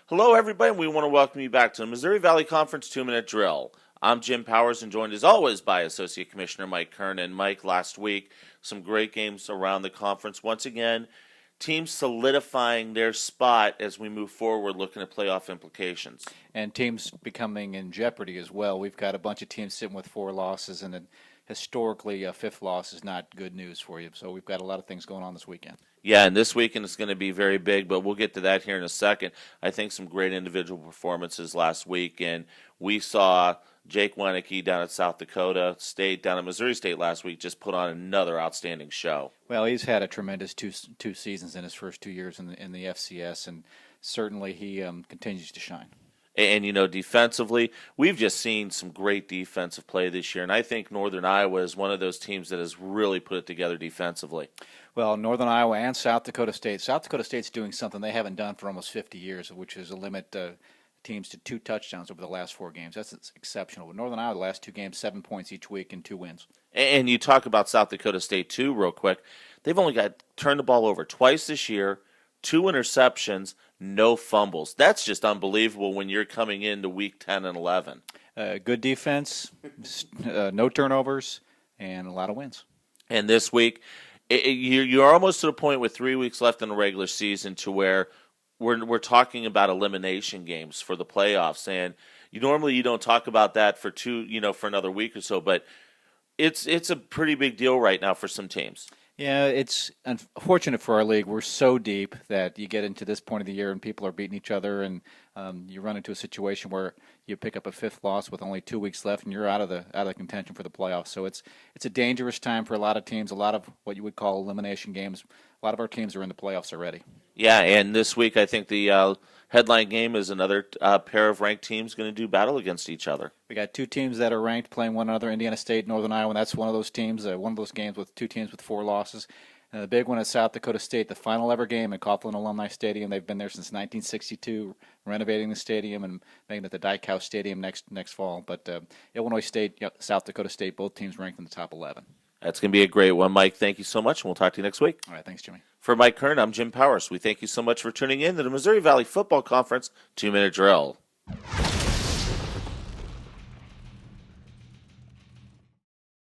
Hello, everybody, and we want to welcome you back to the Missouri Valley Conference 2-Minute Drill. I'm Jim Powers, and joined as always by Associate Commissioner Mike Kernan. Mike, last week, some great games around the conference. Once again, teams solidifying their spot as we move forward, looking at playoff implications. And teams becoming in jeopardy as well. We've got a bunch of teams sitting with 4 losses, and historically, a 5th loss is not good news for you. So we've got a lot of things going on this weekend. Yeah, and this weekend is going to be very big, but we'll get to that here in a second. I think some great individual performances last week, and we saw Jake Weineke down at South Dakota State, down at Missouri State last week, just put on another outstanding show. Well, he's had a tremendous two seasons in his first 2 years in the FCS, and certainly he continues to shine. And, defensively, we've just seen some great defensive play this year, and I think Northern Iowa is one of those teams that has really put it together defensively. Well, Northern Iowa and South Dakota State. South Dakota State's doing something they haven't done for almost 50 years, which is limit teams to 2 touchdowns over the last 4 games. That's exceptional. But Northern Iowa, the last 2 games, 7 points each week and 2 wins. And you talk about South Dakota State, too, real quick. They've only turned the ball over twice this year, 2 interceptions, no fumbles. That's just unbelievable when you're coming into week 10 and 11. Good defense, no turnovers, and a lot of wins. And this week, you're almost to the point with 3 weeks left in the regular season to where we're talking about elimination games for the playoffs. And you don't talk about that for for another week or so, but it's a pretty big deal right now for some teams. Yeah, it's unfortunate for our league. We're so deep that you get into this point of the year and people are beating each other, and you run into a situation where you pick up a 5th loss with only 2 weeks left, and you're out of the contention for the playoffs. So it's a dangerous time for a lot of teams. A lot of what you would call elimination games. A lot of our teams are in the playoffs already. Yeah, and this week I think the headline game is another pair of ranked teams going to do battle against each other. We got 2 teams that are ranked playing one another, Indiana State, Northern Iowa, and that's one of those teams, one of those games with 2 teams with 4 losses. And the big one is South Dakota State, the final ever game at Coughlin-Alumni Stadium. They've been there since 1962, renovating the stadium and making it the Dyke House Stadium next fall. But Illinois State, South Dakota State, both teams ranked in the top 11. That's going to be a great one, Mike. Thank you so much, and we'll talk to you next week. All right, thanks, Jimmy. For Mike Kern, I'm Jim Powers. We thank you so much for tuning in to the Missouri Valley Football Conference 2-Minute Drill.